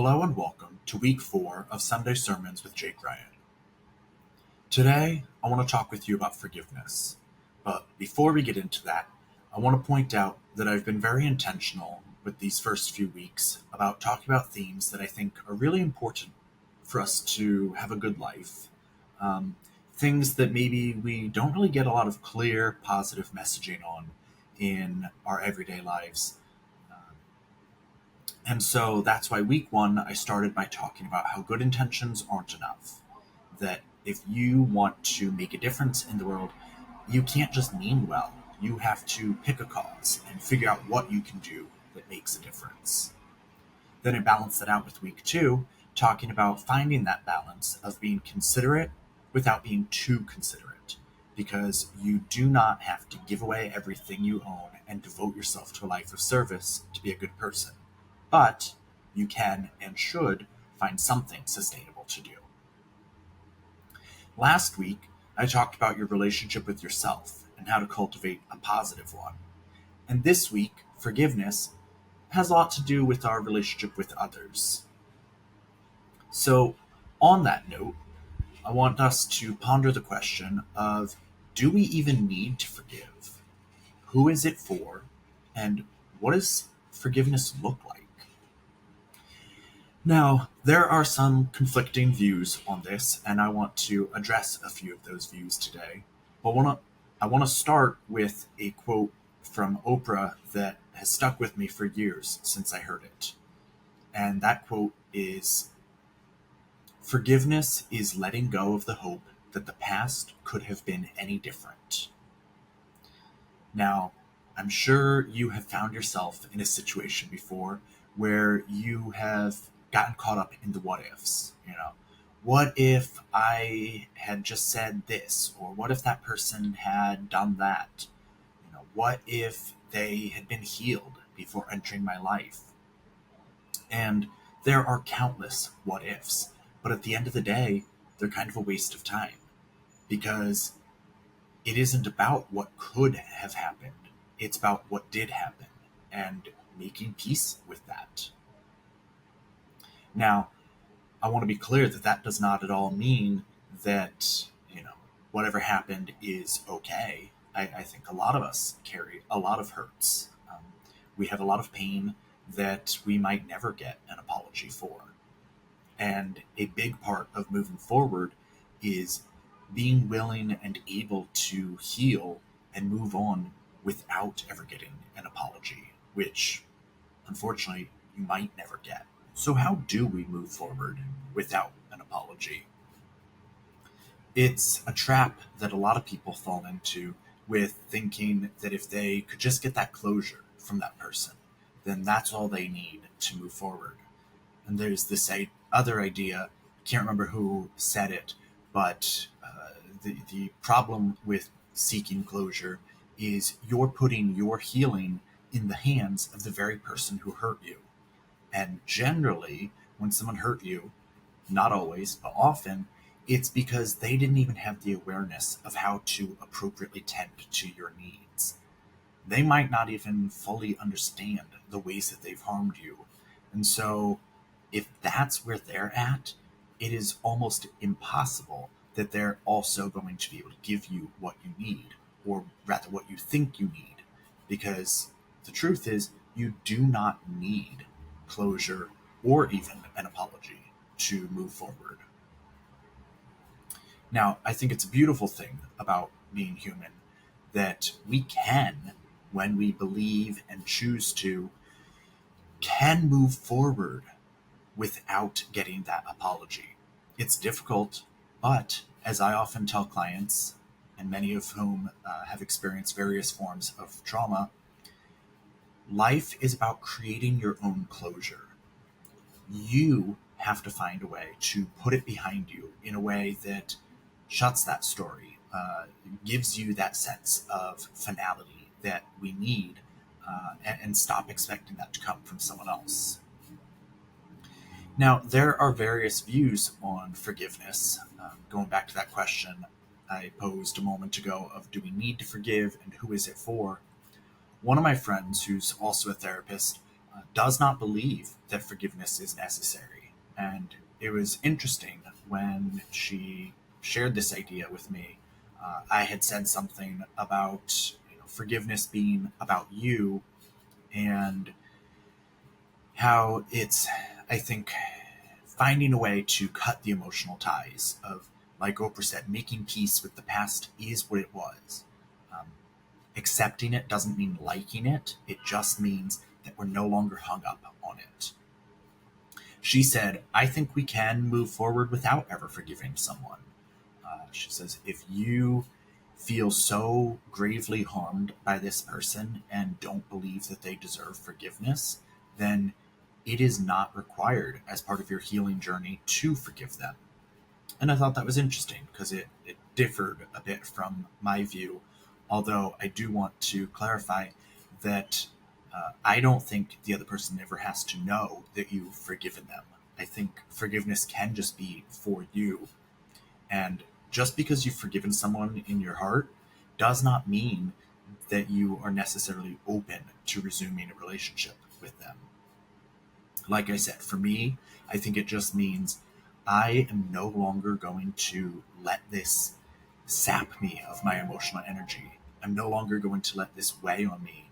Hello and welcome to week 4 of Sunday Sermons with Jake Ryan. Today, I want to talk with you about forgiveness. But before we get into that, I want to point out that I've been very intentional with these first few weeks about talking about themes that I think are really important for us to have a good life. Um, Things that maybe we don't really get a lot of clear, positive messaging on in our everyday lives. And so that's why week 1, I started by talking about how good intentions aren't enough. That if you want to make a difference in the world, you can't just mean well. You have to pick a cause and figure out what you can do that makes a difference. Then I balanced that out with week 2, talking about finding that balance of being considerate without being too considerate. Because you do not have to give away everything you own and devote yourself to a life of service to be a good person. But you can and should find something sustainable to do. Last week, I talked about your relationship with yourself and how to cultivate a positive one. And this week, forgiveness has a lot to do with our relationship with others. So, on that note, I want us to ponder the question of, do we even need to forgive? Who is it for? And what does forgiveness look like? Now, there are some conflicting views on this, and I want to address a few of those views today. But I want to start with a quote from Oprah that has stuck with me for years since I heard it. And that quote is, "Forgiveness is letting go of the hope that the past could have been any different." Now, I'm sure you have found yourself in a situation before where you have gotten caught up in the what ifs. What if I had just said this? Or what if that person had done that? What if they had been healed before entering my life? And there are countless what ifs. But at the end of the day, they're kind of a waste of time because it isn't about what could have happened. It's about what did happen and making peace with that. Now, I want to be clear that that does not at all mean that, whatever happened is okay. I think a lot of us carry a lot of hurts. We have a lot of pain that we might never get an apology for. And a big part of moving forward is being willing and able to heal and move on without ever getting an apology, which unfortunately you might never get. So, how do we move forward without an apology? It's a trap that a lot of people fall into with thinking that if they could just get that closure from that person, then that's all they need to move forward. And there's this other idea, I can't remember who said it, but the problem with seeking closure is you're putting your healing in the hands of the very person who hurt you. And generally, when someone hurt you, not always, but often, it's because they didn't even have the awareness of how to appropriately tend to your needs. They might not even fully understand the ways that they've harmed you. And so, if that's where they're at, it is almost impossible that they're also going to be able to give you what you need, or rather what you think you need. Because the truth is, you do not need closure or even an apology to move forward. Now, I think it's a beautiful thing about being human that we can, when we believe and choose to, can move forward without getting that apology. It's difficult, but as I often tell clients, and many of whom have experienced various forms of trauma, life is about creating your own closure. You have to find a way to put it behind you in a way that shuts that story, gives you that sense of finality that we need, and stop expecting that to come from someone else. Now, there are various views on forgiveness. Going back to that question I posed a moment ago of, do we need to forgive and who is it for? One of my friends, who's also a therapist, does not believe that forgiveness is necessary. And it was interesting when she shared this idea with me. I had said something about forgiveness being about you, and how it's, I think, finding a way to cut the emotional ties of, like Oprah said, making peace with the past is what it was. Um, Accepting it doesn't mean liking it, it just means that we're no longer hung up on it. She said, I think we can move forward without ever forgiving someone. She says, if you feel so gravely harmed by this person and don't believe that they deserve forgiveness, then it is not required as part of your healing journey to forgive them. And I thought that was interesting because it differed a bit from my view, although I do want to clarify that I don't think the other person ever has to know that you've forgiven them. I think forgiveness can just be for you. And just because you've forgiven someone in your heart does not mean that you are necessarily open to resuming a relationship with them. Like I said, for me, I think it just means I am no longer going to let this sap me of my emotional energy. I'm no longer going to let this weigh on me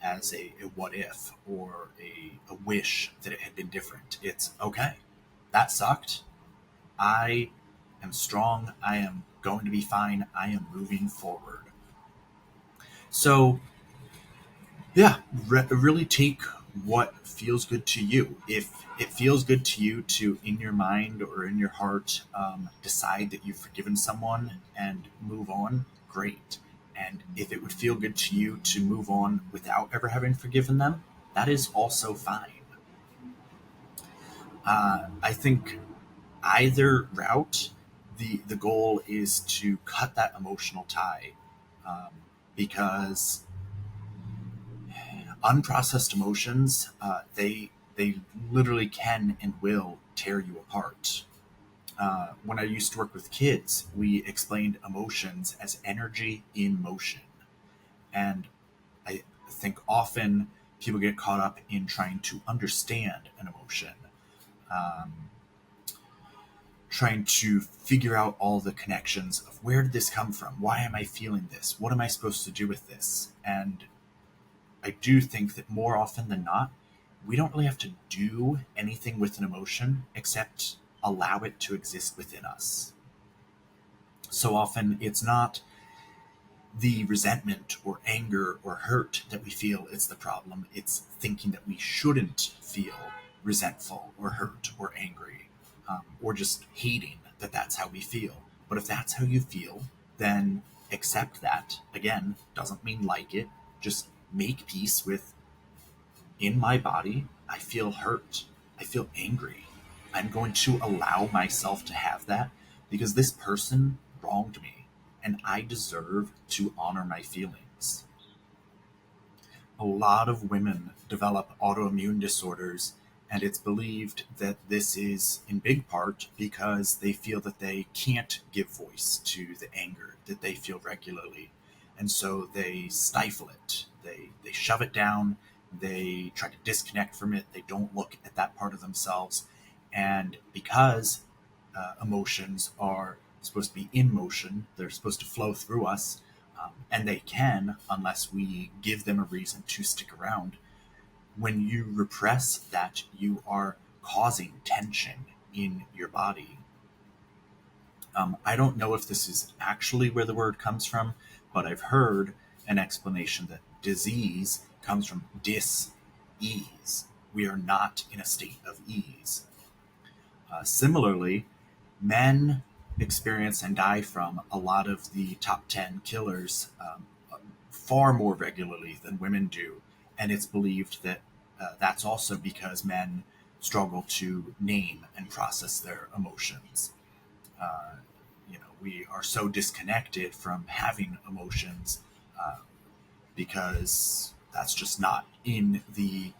as a what if or a wish that it had been different. It's okay. That sucked. I am strong. I am going to be fine. I am moving forward. So, yeah, really take what feels good to you. If it feels good to you to, in your mind or in your heart, decide that you've forgiven someone and move on, great. And if it would feel good to you to move on without ever having forgiven them, that is also fine. I think either route, the goal is to cut that emotional tie, um, because unprocessed emotions, they literally can and will tear you apart. When I used to work with kids, we explained emotions as energy in motion, and I think often people get caught up in trying to understand an emotion, um, trying to figure out all the connections of where did this come from? Why am I feeling this? What am I supposed to do with this? And I do think that more often than not, we don't really have to do anything with an emotion except allow it to exist within us. So often it's not the resentment or anger or hurt that we feel is the problem. It's thinking that we shouldn't feel resentful or hurt or angry, or just hating that that's how we feel. But if that's how you feel, then accept that. Again, doesn't mean like it. Just make peace with, in my body, I feel hurt. I feel angry. I'm going to allow myself to have that because this person wronged me and I deserve to honor my feelings. A lot of women develop autoimmune disorders, and it's believed that this is in big part because they feel that they can't give voice to the anger that they feel regularly. And so they stifle it, they shove it down, they try to disconnect from it, they don't look at that part of themselves. And because emotions are supposed to be in motion, they're supposed to flow through us, and they can, unless we give them a reason to stick around. When you repress that, you are causing tension in your body. I don't know if this is actually where the word comes from, but I've heard an explanation that disease comes from dis-ease. We are not in a state of ease. Similarly, men experience and die from a lot of the top 10 killers far more regularly than women do. And it's believed that that's also because men struggle to name and process their emotions. Uh, we are so disconnected from having emotions because that's just not in the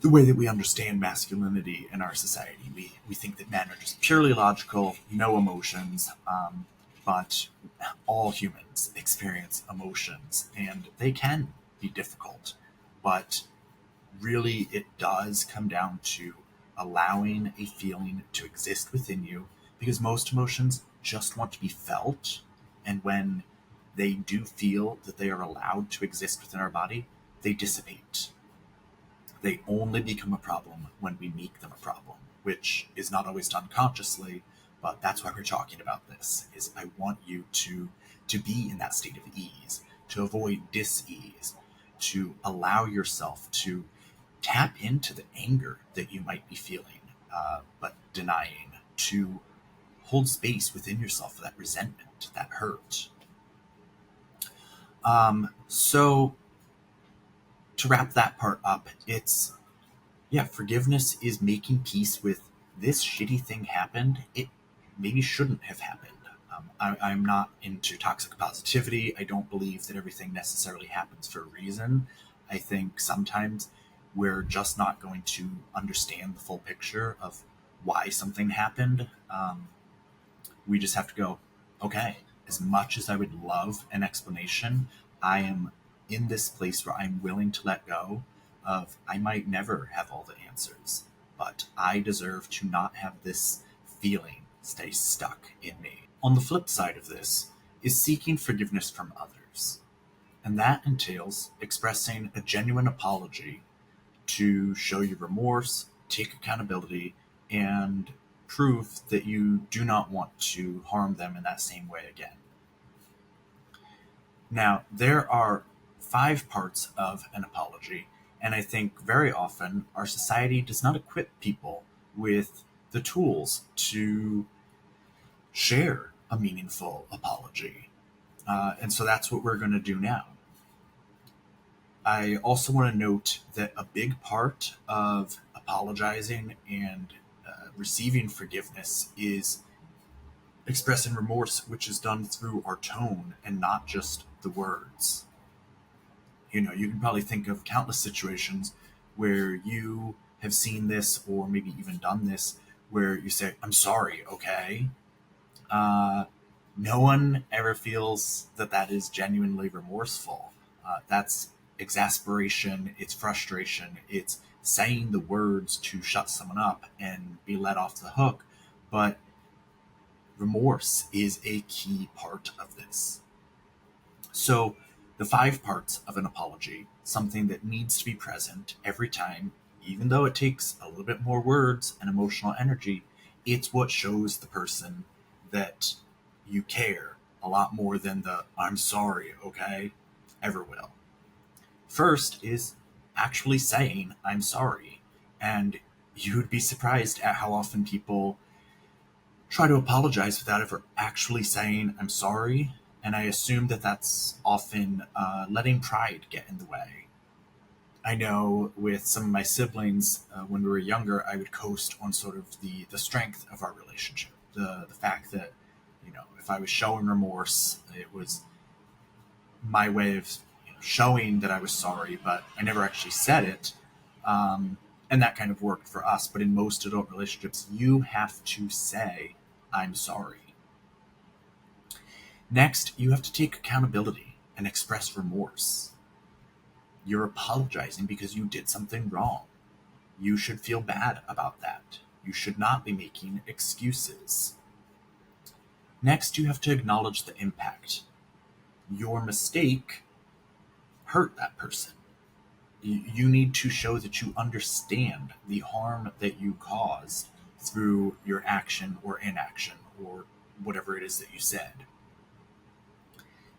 way that we understand masculinity in our society. We think that men are just purely logical, no emotions, but all humans experience emotions, and they can be difficult. But really it does come down to allowing a feeling to exist within you, because most emotions just want to be felt. And when they do feel that they are allowed to exist within our body, they dissipate. They only become a problem when we make them a problem, which is not always done consciously, but that's why we're talking about this. Is I want you to be in that state of ease, to avoid dis-ease, to allow yourself to tap into the anger that you might be feeling, but denying, to hold space within yourself for that resentment, that hurt. So to wrap that part up, it's, yeah, forgiveness is making peace with this shitty thing happened. It maybe shouldn't have happened. I'm not into toxic positivity. I don't believe that everything necessarily happens for a reason. I think sometimes we're just not going to understand the full picture of why something happened. We just have to go, okay, as much as I would love an explanation, I am in this place where I'm willing to let go of, I might never have all the answers, but I deserve to not have this feeling stay stuck in me. On the flip side of this is seeking forgiveness from others. And that entails expressing a genuine apology to show your remorse, take accountability, and prove that you do not want to harm them in that same way again. Now, there are 5 parts of an apology, and I think very often our society does not equip people with the tools to share a meaningful apology. And so that's what we're going to do now. I also want to note that a big part of apologizing and receiving forgiveness is expressing remorse, which is done through our tone and not just the words. You know, you can probably think of countless situations where you have seen this or maybe even done this, where you say, I'm sorry, okay? No one ever feels that that is genuinely remorseful. That's exasperation, it's frustration, it's saying the words to shut someone up and be let off the hook. But remorse is a key part of this. So, the 5 parts of an apology, something that needs to be present every time, even though it takes a little bit more words and emotional energy, it's what shows the person that you care a lot more than the I'm sorry, okay, ever will. First is actually saying I'm sorry. And you would be surprised at how often people try to apologize without ever actually saying I'm sorry. And I assume that that's often letting pride get in the way. I know with some of my siblings, when we were younger, I would coast on sort of the strength of our relationship. The fact that, you know, if I was showing remorse, it was my way of, you know, showing that I was sorry, but I never actually said it. And that kind of worked for us. But in most adult relationships, you have to say, I'm sorry. Next, you have to take accountability and express remorse. You're apologizing because you did something wrong. You should feel bad about that. You should not be making excuses. Next, you have to acknowledge the impact. Your mistake hurt that person. You need to show that you understand the harm that you caused through your action or inaction or whatever it is that you said.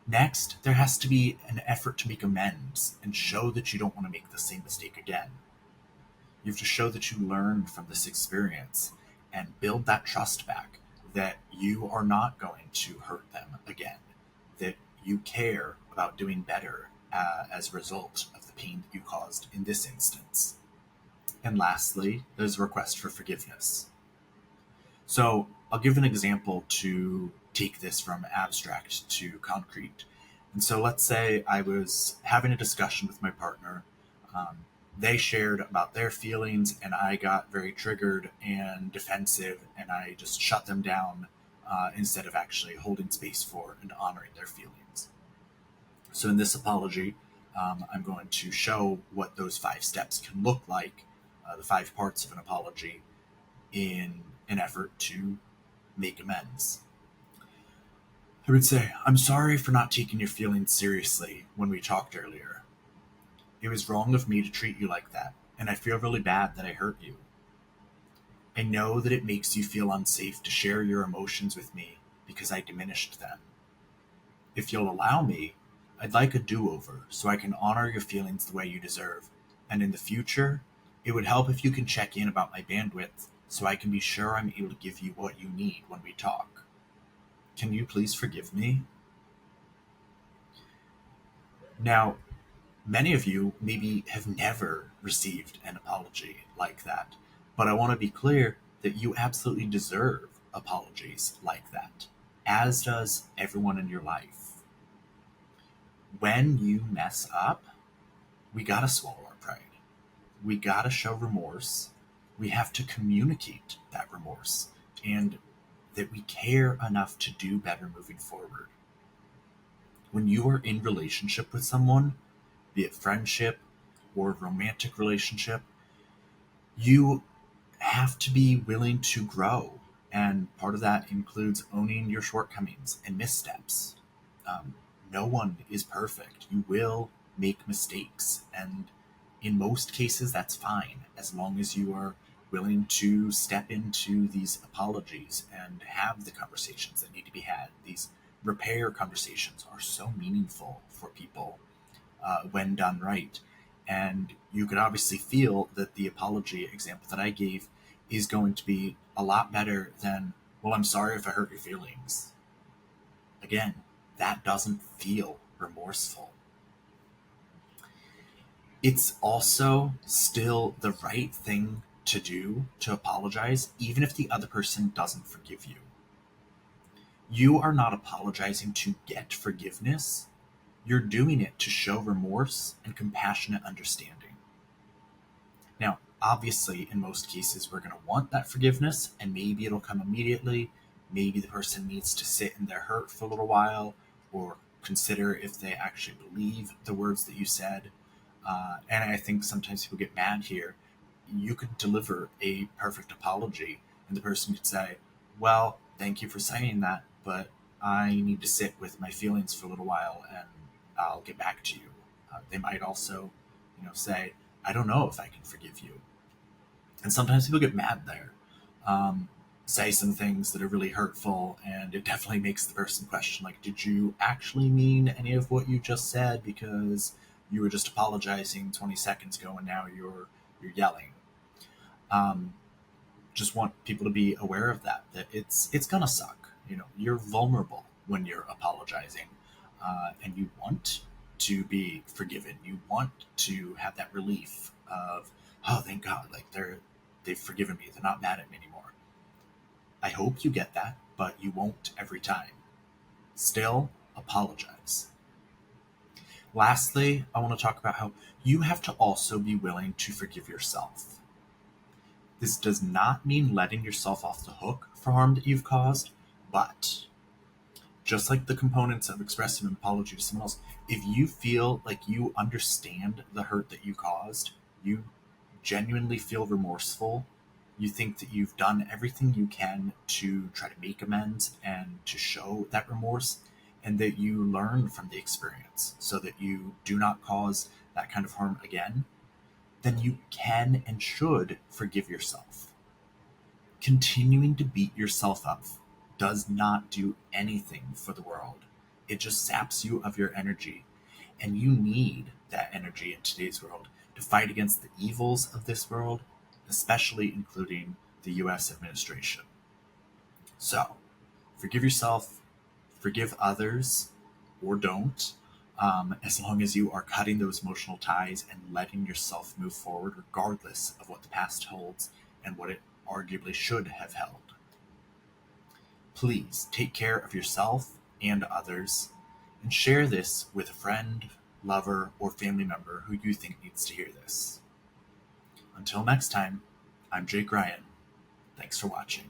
Next, there has to be an effort to make amends and show that you don't want to make the same mistake again. You have to show that you learned from this experience and build that trust back, that you are not going to hurt them again, that you care about doing better as a result of the pain that you caused in this instance. And lastly, there's a request for forgiveness. So I'll give an example to take this from abstract to concrete. And so let's say I was having a discussion with my partner. They shared about their feelings, and I got very triggered and defensive, and I just shut them down instead of actually holding space for and honoring their feelings. So in this apology, I'm going to show what those 5 steps can look like, the 5 parts of an apology, in an effort to make amends. I would say, I'm sorry for not taking your feelings seriously when we talked earlier. It was wrong of me to treat you like that, and I feel really bad that I hurt you. I know that it makes you feel unsafe to share your emotions with me because I diminished them. If you'll allow me, I'd like a do-over so I can honor your feelings the way you deserve, and in the future, it would help if you can check in about my bandwidth so I can be sure I'm able to give you what you need when we talk. Can you please forgive me? Now, many of you maybe have never received an apology like that, but I want to be clear that you absolutely deserve apologies like that, as does everyone in your life. When you mess up, we gotta swallow our pride. We gotta show remorse. We have to communicate that remorse and that we care enough to do better moving forward. When you are in relationship with someone, be it friendship or romantic relationship, you have to be willing to grow. And part of that includes owning your shortcomings and missteps. Um, no one is perfect. You will make mistakes. And in most cases, that's fine, as long as you are willing to step into these apologies and have the conversations that need to be had. These repair conversations are so meaningful for people when done right. And you could obviously feel that the apology example that I gave is going to be a lot better than, well, I'm sorry if I hurt your feelings. Again, that doesn't feel remorseful. It's also still the right thing to do to apologize, even if the other person doesn't forgive you. You are not apologizing to get forgiveness. You're doing it to show remorse and compassionate understanding. Now, obviously, in most cases, we're going to want that forgiveness, and maybe it'll come immediately. Maybe the person needs to sit in their hurt for a little while, or consider if they actually believe the words that you said. And I think sometimes people get mad here. You could deliver a perfect apology, and the person could say, well, thank you for saying that, but I need to sit with my feelings for a little while, and I'll get back to you. They might also, say, I don't know if I can forgive you. And sometimes people get mad there, say some things that are really hurtful, and it definitely makes the person question, like, did you actually mean any of what you just said? Because you were just apologizing 20 seconds ago, and now you're yelling. Just want people to be aware of that it's gonna suck. You're vulnerable when you're apologizing, and you want to be forgiven. You want to have that relief of, oh, thank God, like they've forgiven me. They're not mad at me anymore. I hope you get that, but you won't every time. Still, apologize. Lastly, I want to talk about how you have to also be willing to forgive yourself. This does not mean letting yourself off the hook for harm that you've caused, but just like the components of expressing an apology to someone else, if you feel like you understand the hurt that you caused, you genuinely feel remorseful, you think that you've done everything you can to try to make amends and to show that remorse, and that you learn from the experience so that you do not cause that kind of harm again, then you can and should forgive yourself. Continuing to beat yourself up does not do anything for the world. It just saps you of your energy, and you need that energy in today's world to fight against the evils of this world, especially including the US administration. So, forgive yourself, forgive others, or don't, as long as you are cutting those emotional ties and letting yourself move forward, regardless of what the past holds and what it arguably should have held. Please take care of yourself and others, and share this with a friend, lover, or family member who you think needs to hear this. Until next time, I'm Jake Ryan. Thanks for watching.